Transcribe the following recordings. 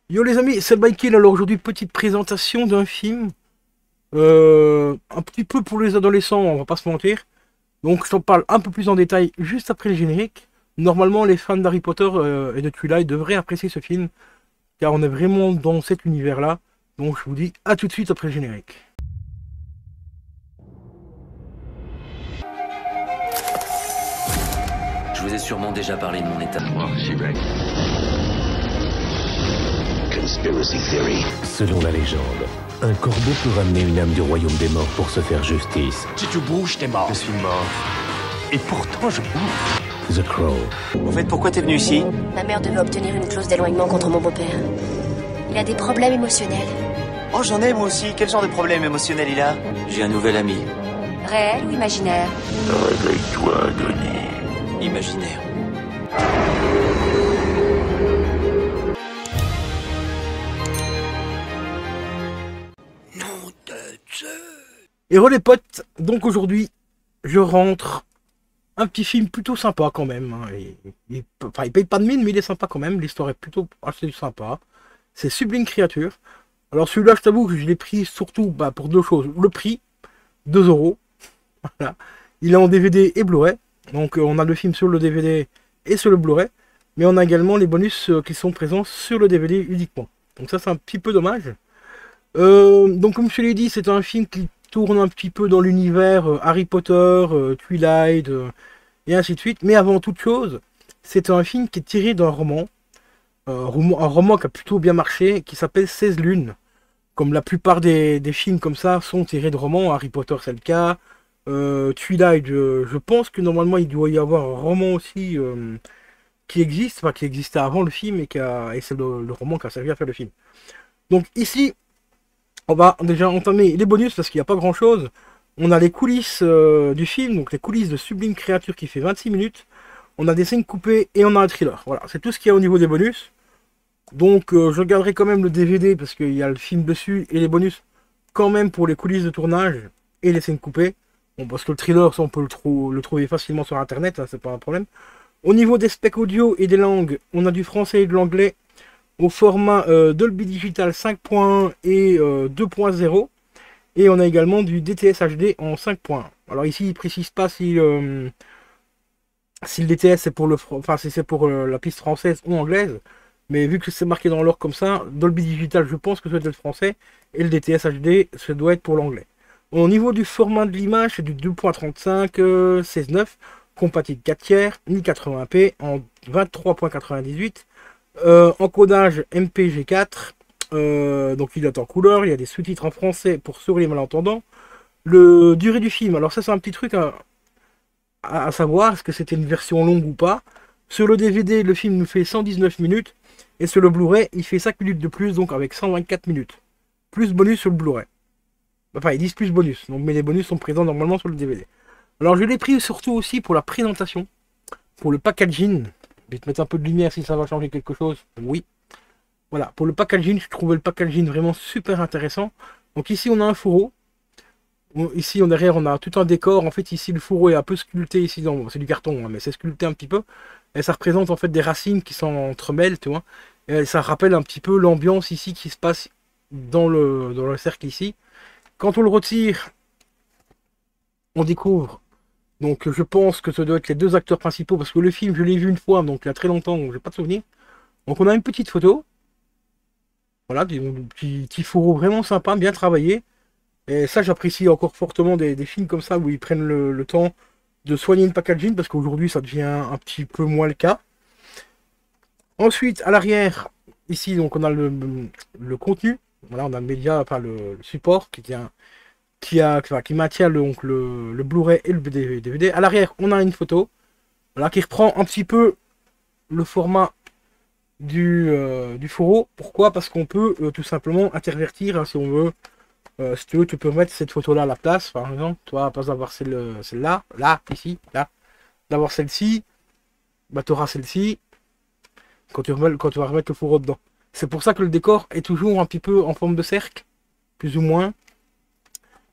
Yo les amis, c'est Mikey. Alors aujourd'hui, petite présentation d'un film. Un petit peu pour les adolescents, on va pas se mentir. Donc je t'en parle un peu plus en détail juste après le générique. Normalement, les fans d'Harry Potter et de Twilight devraient apprécier ce film, car on est vraiment dans cet univers-là. Donc je vous dis à tout de suite après le générique. Je vous ai sûrement déjà parlé de mon état. Conspiracy theory. Selon la légende, un corbeau peut ramener une âme du royaume des morts pour se faire justice. Si tu bouges, t'es mort. Je suis mort. Et pourtant, je bouge. The Crow. En fait, pourquoi t'es venu ici? Ma mère devait obtenir une clause d'éloignement contre mon beau-père. Il a des problèmes émotionnels. Oh, j'en ai moi aussi. Quel genre de problème émotionnel il a? J'ai un nouvel ami. Réel ou imaginaire? Réveille-toi, Denis. Imaginaire. Et re les potes, donc aujourd'hui, je rentre un petit film plutôt sympa quand même. Hein. Enfin, il paye pas de mine, mais il est sympa quand même. L'histoire est plutôt assez sympa. C'est Sublime Créature. Alors celui-là, je t'avoue que je l'ai pris surtout pour deux choses. Le prix, 2 euros. Voilà. Il est en DVD et Blu-ray. Donc on a le film sur le DVD et sur le Blu-ray. Mais on a également les bonus qui sont présents sur le DVD uniquement. Donc ça, c'est un petit peu dommage. Donc comme je l'ai dit, c'est un film qui tourne un petit peu dans l'univers Harry Potter, Twilight, et ainsi de suite. Mais avant toute chose, c'est un film qui est tiré d'un roman. Un roman qui a plutôt bien marché, qui s'appelle 16 lunes. Comme la plupart des films comme ça sont tirés de romans. Harry Potter c'est le cas. Twilight, je pense que normalement il doit y avoir un roman aussi qui existe, enfin qui existait avant le film et c'est le roman qui a servi à faire le film. Donc ici, on va déjà entamer les bonus parce qu'il n'y a pas grand chose. On a les coulisses du film, donc les coulisses de Sublime Créature qui fait 26 minutes. On a des scènes coupées et on a un thriller. Voilà, c'est tout ce qu'il y a au niveau des bonus. Donc je garderai quand même le DVD parce qu'il y a le film dessus et les bonus quand même pour les coulisses de tournage et les scènes coupées. Bon, parce que le thriller, ça on peut le trouver facilement sur internet, hein, c'est pas un problème. Au niveau des specs audio et des langues, on a du français et de l'anglais au format Dolby Digital 5.1 et 2.0. Et on a également du DTS HD en 5.1. Alors ici, il ne précise pas si le DTS c'est pour si c'est pour la piste française ou anglaise. Mais vu que c'est marqué dans l'or comme ça, Dolby Digital, je pense que ça doit être français. Et le DTS HD, ça doit être pour l'anglais. Au niveau du format de l'image, c'est du 2.35 16:9, compatible 4 tiers, 1080p en 23.98. Encodage MPG4, donc il est en couleur, il y a des sous-titres en français pour ceux les malentendants. Le durée du film, alors ça c'est un petit truc à savoir, est-ce que c'était une version longue ou pas. Sur le DVD, le film nous fait 119 minutes, et sur le Blu-ray, il fait 5 minutes de plus, donc avec 124 minutes. Plus bonus sur le Blu-ray. Enfin, ils disent plus bonus, donc, mais les bonus sont présents normalement sur le DVD. Alors je l'ai pris surtout aussi pour la présentation, pour le packaging. Je vais te mettre un peu de lumière si ça va changer quelque chose. Oui. Voilà, pour le packaging, je trouvais le packaging vraiment super intéressant. Donc ici, on a un fourreau. Ici, derrière, on a tout un décor. En fait, ici, le fourreau est un peu sculpté. Ici, c'est du carton, hein, mais c'est sculpté un petit peu. Et ça représente en fait des racines qui s'entremêlent, tu vois. Et ça rappelle un petit peu l'ambiance ici qui se passe dans le cercle ici. Quand on le retire, on découvre. Donc je pense que ça doit être les deux acteurs principaux, parce que le film, je l'ai vu une fois, donc il y a très longtemps, donc j'ai pas de souvenir. Donc on a une petite photo. Voilà, des petits fourreaux vraiment sympa, bien travaillé. Et ça, j'apprécie encore fortement des films comme ça, où ils prennent le temps de soigner le packaging, parce qu'aujourd'hui, ça devient un petit peu moins le cas. Ensuite, à l'arrière, ici, donc on a le contenu. Voilà, on a le média, enfin le support qui maintient le Blu-ray et le DVD. À l'arrière, on a une photo, voilà, qui reprend un petit peu le format du fourreau. Pourquoi? Parce qu'on peut tout simplement intervertir, hein, si on veut. Si tu veux, tu peux mettre cette photo-là à la place, par exemple. Toi, pas d'avoir celle-là, là, ici, là. D'avoir celle-ci, bah, tu auras celle-ci quand tu vas remettre le fourreau dedans. C'est pour ça que le décor est toujours un petit peu en forme de cercle, plus ou moins.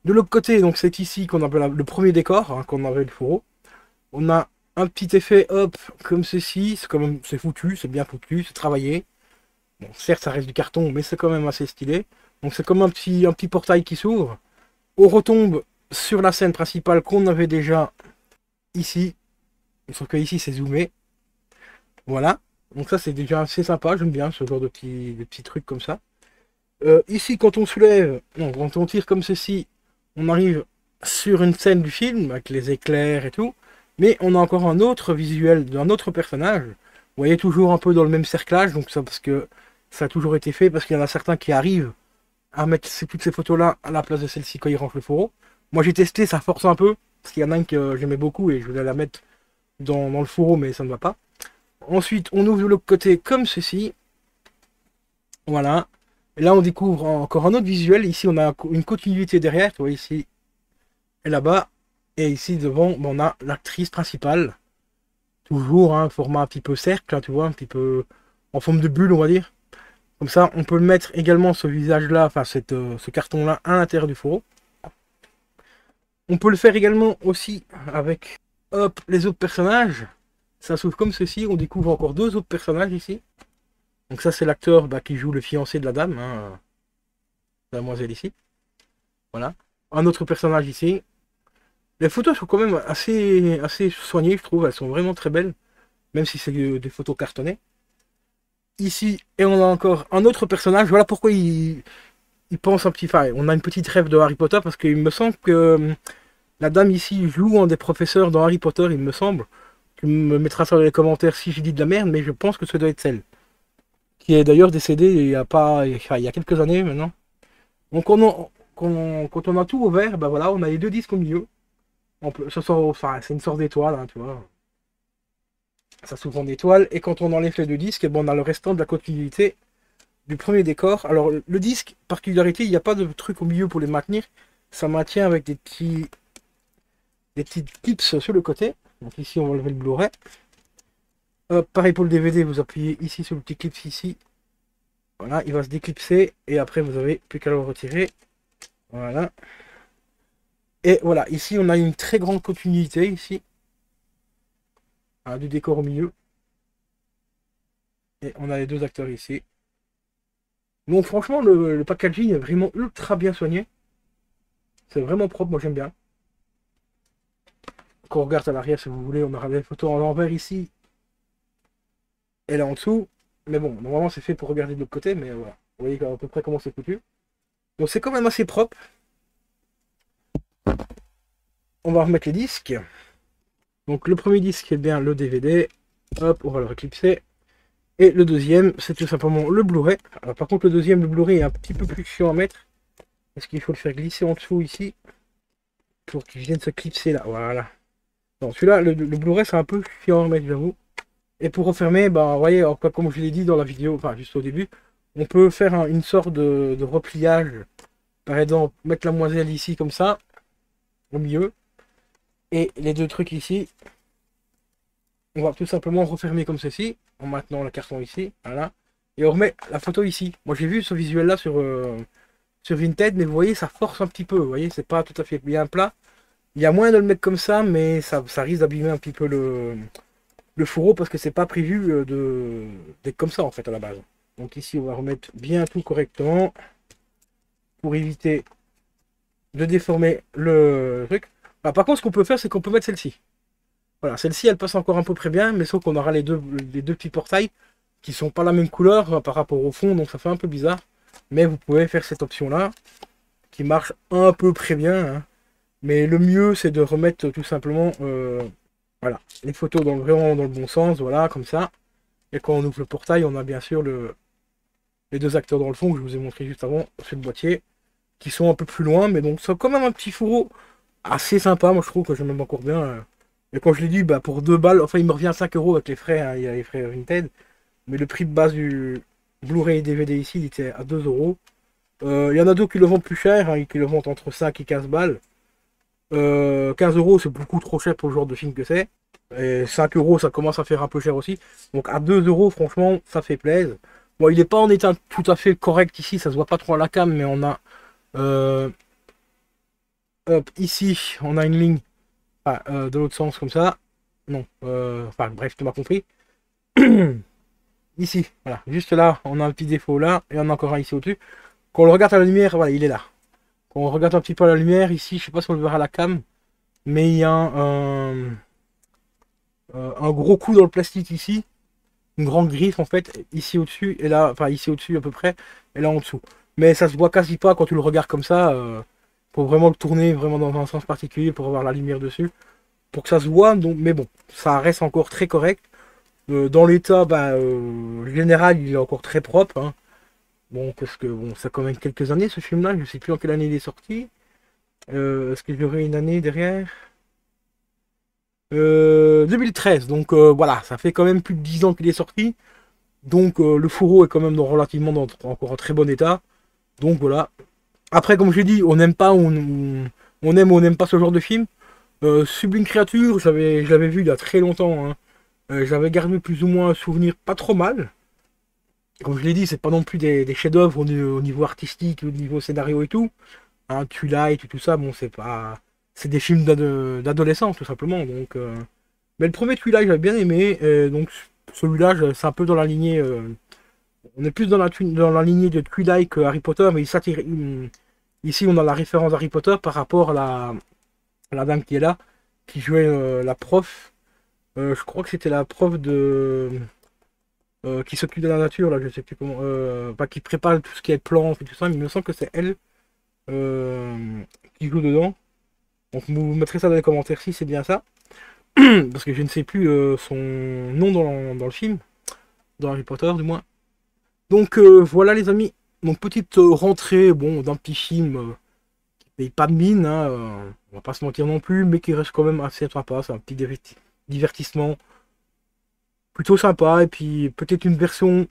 De l'autre côté, donc c'est ici qu'on appelle le premier décor, hein, qu'on avait le fourreau. On a un petit effet hop comme ceci, c'est foutu, c'est bien foutu, c'est travaillé. Bon, certes, ça reste du carton, mais c'est quand même assez stylé. Donc c'est comme un petit portail qui s'ouvre. On retombe sur la scène principale qu'on avait déjà ici. Sauf que ici, c'est zoomé. Voilà. Donc ça, c'est déjà assez sympa. J'aime bien ce genre de petits trucs comme ça. Ici, quand on soulève, non, quand on tire comme ceci, on arrive sur une scène du film, avec les éclairs et tout. Mais on a encore un autre visuel d'un autre personnage. Vous voyez, toujours un peu dans le même cerclage. Donc ça, parce que ça a toujours été fait, parce qu'il y en a certains qui arrivent à mettre toutes ces photos-là à la place de celle-ci quand ils rangent le fourreau. Moi, j'ai testé, ça force un peu. Parce qu'il y en a une que j'aimais beaucoup et je voulais la mettre dans le fourreau, mais ça ne va pas. Ensuite, on ouvre de l'autre côté comme ceci. Voilà. Et là, on découvre encore un autre visuel. Ici, on a une continuité derrière. Tu vois, ici et là-bas. Et ici, devant, on a l'actrice principale. Toujours un format un petit peu cercle, hein, tu vois, un petit peu en forme de bulle, on va dire. Comme ça, on peut mettre également ce visage-là, enfin ce carton-là, à l'intérieur du fourreau. On peut le faire également aussi avec hop, les autres personnages. Ça s'ouvre comme ceci. On découvre encore deux autres personnages ici. Donc ça, c'est l'acteur qui joue le fiancé de la dame. Hein, la demoiselle ici. Voilà. Un autre personnage ici. Les photos sont quand même assez soignées, je trouve. Elles sont vraiment très belles. Même si c'est des photos cartonnées. Ici, et on a encore un autre personnage. Voilà pourquoi il pense un petit... Enfin, on a une petite rêve de Harry Potter. Parce qu'il me semble que la dame ici joue un des professeurs dans Harry Potter, il me semble. Tu me mettras ça dans les commentaires si je dis de la merde, mais je pense que ça doit être celle. Qui est d'ailleurs décédée il y a quelques années maintenant. Donc quand on a tout ouvert, ben voilà, on a les deux disques au milieu. C'est une sorte d'étoile, hein, tu vois. Ça s'ouvre en étoile, et quand on enlève les deux disques, ben on a le restant de la continuité du premier décor. Alors le disque, particularité, il n'y a pas de truc au milieu pour les maintenir. Ça maintient avec des petites clips sur le côté. Donc ici on va lever le Blu-ray. Pareil pour le DVD, vous appuyez ici sur le petit clip ici. Voilà, il va se déclipser et après vous avez plus qu'à le retirer. Voilà. Et voilà, ici on a une très grande continuité ici. Du décor au milieu. Et on a les deux acteurs ici. Donc franchement le packaging est vraiment ultra bien soigné. C'est vraiment propre, moi j'aime bien. Quand on regarde à l'arrière, si vous voulez, on aura des photos en l'envers ici. Et là en dessous. Mais bon, normalement c'est fait pour regarder de l'autre côté, mais voilà. Vous voyez à peu près comment c'est foutu. Donc c'est quand même assez propre. On va remettre les disques. Donc le premier disque est bien le DVD. Hop, on va le reclipser. Et le deuxième, c'est tout simplement le Blu-ray. Par contre, le deuxième, le Blu-ray est un petit peu plus chiant à mettre. Parce qu'il faut le faire glisser en dessous ici. Pour qu'il vienne se clipser là. Voilà. Donc celui-là, le Blu-ray, c'est un peu chiant à remettre, j'avoue. Et pour refermer, vous voyez, comme je l'ai dit dans la vidéo, enfin juste au début, on peut faire une sorte de repliage. Par exemple, mettre la moiselle ici comme ça, au milieu. Et les deux trucs ici, on va tout simplement refermer comme ceci, en maintenant le carton ici, voilà. Et on remet la photo ici. Moi j'ai vu ce visuel là sur Vinted, mais vous voyez, ça force un petit peu, vous voyez, c'est pas tout à fait bien plat. Il y a moyen de le mettre comme ça, mais ça risque d'abîmer un petit peu le fourreau, parce que c'est pas prévu d'être comme ça en fait à la base. Donc ici on va remettre bien tout correctement, pour éviter de déformer le truc. Alors, par contre, ce qu'on peut faire, c'est qu'on peut mettre celle-ci. Voilà, celle-ci, elle passe encore un peu très bien, mais sauf qu'on aura les deux petits portails qui sont pas la même couleur par rapport au fond, donc ça fait un peu bizarre. Mais vous pouvez faire cette option-là, qui marche un peu très bien. Hein. Mais le mieux, c'est de remettre tout simplement voilà, les photos vraiment dans le bon sens, voilà, comme ça. Et quand on ouvre le portail, on a bien sûr les deux acteurs dans le fond, que je vous ai montré juste avant, sur le boîtier, qui sont un peu plus loin, mais donc c'est quand même un petit fourreau assez sympa, moi je trouve que j'aime encore bien. Et quand je l'ai dit, pour 2 balles, enfin il me revient 5 € avec les frais, hein, il y a les frais Vinted, mais le prix de base du Blu-ray et DVD ici, il était à 2 €. Il y en a d'autres qui le vendent plus cher, hein, qui le vendent entre 5 et 15 balles. 15 € c'est beaucoup trop cher pour le genre de film que c'est. Et 5 € ça commence à faire un peu cher aussi. Donc à 2 € franchement ça fait plaisir. Bon, il n'est pas en état tout à fait correct ici, ça se voit pas trop à la cam, mais on a hop, ici on a une ligne de l'autre sens comme ça. Non, enfin bref, tu m'as compris. ici, voilà, juste là, on a un petit défaut là, et on a encore un ici au-dessus. Quand on le regarde à la lumière, voilà, il est là. Quand on regarde un petit peu à la lumière, ici, je sais pas si on le verra à la cam, mais il y a un gros coup dans le plastique ici, une grande griffe en fait, ici au-dessus, et là, enfin ici au-dessus à peu près, et là en dessous. Mais ça se voit quasi pas quand tu le regardes comme ça, faut vraiment le tourner vraiment dans un sens particulier pour avoir la lumière dessus, pour que ça se voit, donc, mais bon, ça reste encore très correct. Dans l'état général, il est encore très propre, hein. Bon, parce que bon, ça a quand même quelques années ce film-là, je sais plus en quelle année il est sorti. Est-ce qu'il y aurait une année derrière? 2013, donc voilà, ça fait quand même plus de 10 ans qu'il est sorti. Donc le fourreau est quand même relativement encore en très bon état. Donc voilà. Après, comme j'ai dit, on n'aime pas, on aime ou on n'aime pas ce genre de film. Sublime Créature, je l'avais vu il y a très longtemps, hein. J'avais gardé plus ou moins un souvenir pas trop mal. Comme je l'ai dit, c'est pas non plus des chefs-d'œuvre au niveau artistique, au niveau scénario et tout. Hein, Twilight et tout ça, bon, c'est pas. C'est des films d'adolescents, tout simplement. Donc, mais le premier Twilight, j'avais bien aimé. Donc, celui-là, c'est un peu dans la lignée. On est plus dans la lignée de Twilight que Harry Potter, mais ici, on a la référence Harry Potter par rapport à la dame qui est là, qui jouait la prof. Je crois que c'était la prof qui s'occupe de la nature, là, je sais plus comment. Enfin, qui prépare tout ce qui est plantes et tout ça. Mais il me semble que c'est elle qui joue dedans. Donc vous mettrez ça dans les commentaires si c'est bien ça. Parce que je ne sais plus son nom dans le film. Dans Harry Potter du moins. Donc voilà les amis. Donc petite rentrée bon, d'un petit film qui paye pas de mine. Hein, on va pas se mentir non plus. Mais qui reste quand même assez sympa. C'est un petit divertissement. Plutôt sympa. Et puis peut-être une version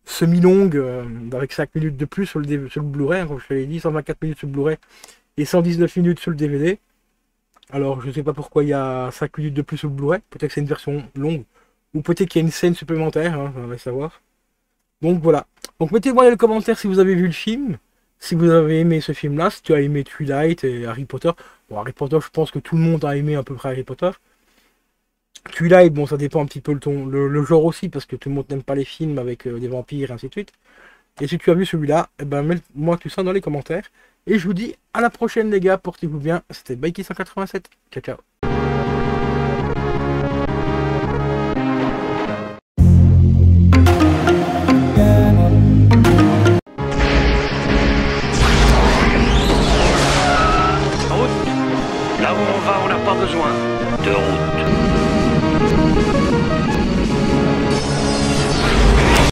semi-longue. Avec 5 minutes de plus sur le Blu-ray. Hein, comme je l'avais dit. 124 minutes sur le Blu-ray. Et 119 minutes sur le DVD. Alors, je sais pas pourquoi il y a 5 minutes de plus sur le Blu-ray. Peut-être que c'est une version longue. Ou peut-être qu'il y a une scène supplémentaire, hein, on va savoir. Donc voilà. Donc mettez-moi dans les commentaires si vous avez vu le film. Si vous avez aimé ce film-là. Si tu as aimé Twilight et Harry Potter. Bon, Harry Potter, je pense que tout le monde a aimé à peu près Harry Potter. Twilight, bon, ça dépend un petit peu le genre aussi. Parce que tout le monde n'aime pas les films avec des vampires et ainsi de suite. Et si tu as vu celui-là, eh ben, mets-moi tout ça dans les commentaires. Et je vous dis à la prochaine les gars, portez-vous bien. C'était Baiki187. Ciao ciao.